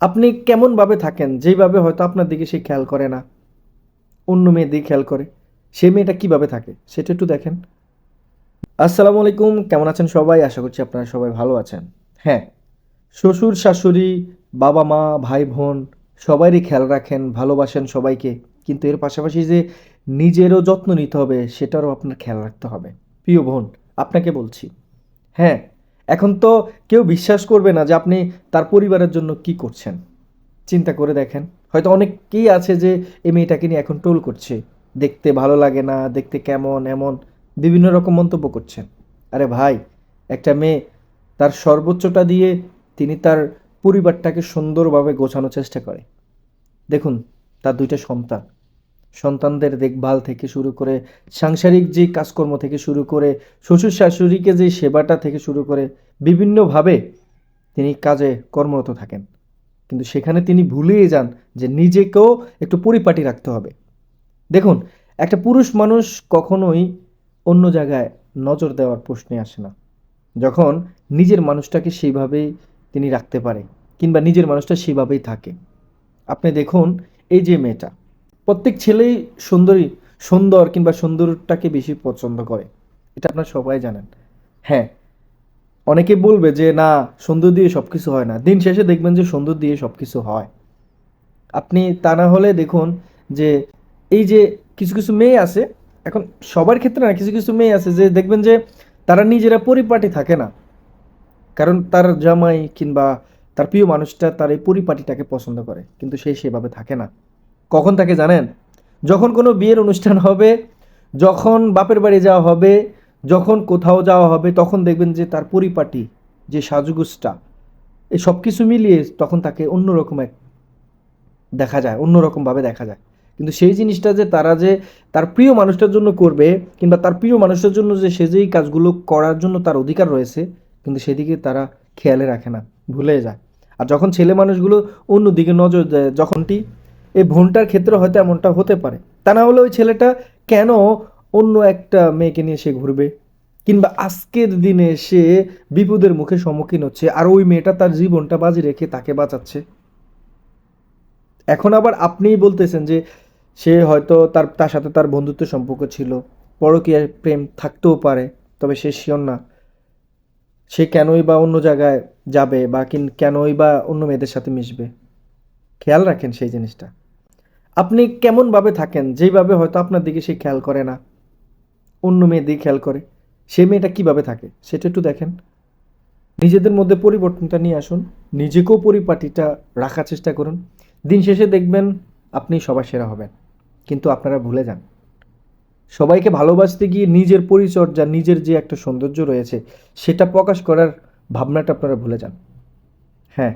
আপনি কেমনভাবে থাকেন যেইভাবে হয়তো আপনার দিকে সে খেয়াল করে না, অন্য মেয়ের দিকে খেয়াল করে। সেই মেয়েটা কিভাবে থাকে সেটা একটু দেখেন। আসসালামু আলাইকুম, কেমন আছেন সবাই? আশা করছি আপনারা সবাই ভালো আছেন। হ্যাঁ, শ্বশুর শাশুড়ি, বাবা মা, ভাই বোন সবারই খেয়াল রাখেন, ভালোবাসেন সবাইকে। কিন্তু এর পাশাপাশি যে নিজেরও যত্ন নিতে হবে সেটারও আপনার খেয়াল রাখতে হবে। প্রিয় বোন, আপনাকে বলছি, হ্যাঁ, এখন তো কেউ বিশ্বাস করবে না যে আপনি তার পরিবারের জন্য কি করছেন। চিন্তা করে দেখেন, হয়তো অনেকেই আছে যে এই মেয়েটাকে নিয়ে এখন ট্রোল করছে, দেখতে ভালো লাগে না, দেখতে কেমন এমন বিভিন্ন রকম মন্তব্য করছেন। আরে ভাই, একটা মেয়ে তার সর্বোচ্চটা দিয়ে তিনি তার পরিবারটাকে সুন্দরভাবে গোছানোর চেষ্টা করে। দেখুন, তার দুইটা সন্তান, সন্তানদের দেখভাল থেকে শুরু করে সাংসারিক যে কাজকর্ম থেকে শুরু করে শ্বশুর শাশুড়িকে যে সেবাটা থেকে শুরু করে বিভিন্নভাবে তিনি কাজে কর্মরত থাকেন। কিন্তু সেখানে তিনি ভুলেই যান যে নিজেকেও একটু পরিপাটি রাখতে হবে। দেখুন, একটা পুরুষ মানুষ কখনোই অন্য জায়গায় নজর দেওয়ার প্রশ্নে আসে না, যখন নিজের মানুষটাকে সেইভাবেই তিনি রাখতে পারে, কিংবা নিজের মানুষটা সেইভাবেই থাকে। আপনি দেখুন, এই যে মেয়েটা, প্রত্যেক ছেলেই সুন্দরী, সুন্দর কিংবা সুন্দরটাকে বেশি পছন্দ করে, এটা আপনারা সবাই জানেন। হ্যাঁ, অনেকে বলবে যে না, সুন্দর দিয়ে সব কিছু হয় না। দিন শেষে দেখবেন যে সুন্দর দিয়ে সব কিছু হয়। আপনি তা না হলে দেখুন যে এই যে কিছু কিছু মেয়ে আছে, এখন সবার ক্ষেত্রে না, কিছু কিছু মেয়ে আছে যে দেখবেন যে তারা নিজেরা পরিপাটি থাকে না, কারণ তার জামাই কিংবা তার প্রিয় মানুষটা তার এই পরিপাটিটাকে পছন্দ করে, কিন্তু সে সেভাবে থাকে না। কখন থাকে জানেন? যখন কোনো বিয়ের অনুষ্ঠান হবে, যখন বাপের বাড়ি যাওয়া হবে, যখন কোথাও যাওয়া হবে, তখন দেখবেন যে তার পরিপাটি, যে সাজগোজটা, এই সব কিছু মিলিয়ে তখন তাকে অন্যরকম এক দেখা যায়, অন্যরকমভাবে দেখা যায়। কিন্তু সেই জিনিসটা যে তারা যে তার প্রিয় মানুষটার জন্য করবে, কিংবা তার প্রিয় মানুষটার জন্য যে সে যেই কাজগুলো করার জন্য তার অধিকার রয়েছে, কিন্তু সেদিকে তারা খেয়ালে রাখে না, ভুলে যায়। আর যখন ছেলে মানুষগুলো অন্যদিকে নজর দেয়, যখনটি এই বোনটার ক্ষেত্রে হয়তো এমনটা হতে পারে, তা না হলে ওই ছেলেটা কেন অন্য একটা মেয়েকে নিয়ে সে ঘুরবে, কিংবা আজকের দিনে সে বিপদের মুখে সম্মুখীন হচ্ছে আর ওই মেয়েটা তার জীবনটা বাজি রেখে তাকে বাঁচাচ্ছে। এখন আবার আপনিই বলতেছেন যে সে হয়তো তার তার সাথে তার বন্ধুত্ব সম্পর্ক ছিল, পরকীয়া প্রেম থাকতেও পারে, তবে সে শিওর না সে কেনই বা অন্য জায়গায় যাবে, বা কেনই বা অন্য মেয়েদের সাথে মিশবে। খেয়াল রাখেন সেই জিনিসটা। আপনি কেমনভাবে থাকেন যেইভাবে হয়তো আপনার দিকে সে খেয়াল করে না, অন্য মেয়ের দিকে খেয়াল করে। সেই মেয়েটা কিভাবে থাকে সেটা একটু দেখেন। নিজেদের মধ্যে পরিবর্তনটা নিয়ে আসুন, নিজেকেও পরিপাটিটা রাখার চেষ্টা করুন। দিন শেষে দেখবেন আপনি সবার সেরা হবেন। কিন্তু আপনারা ভুলে যান, সবাইকে ভালোবাসতে গিয়ে নিজের পরিচর্যা, নিজের যে একটা সৌন্দর্য রয়েছে সেটা প্রকাশ করার ভাবনাটা আপনারা ভুলে যান। হ্যাঁ।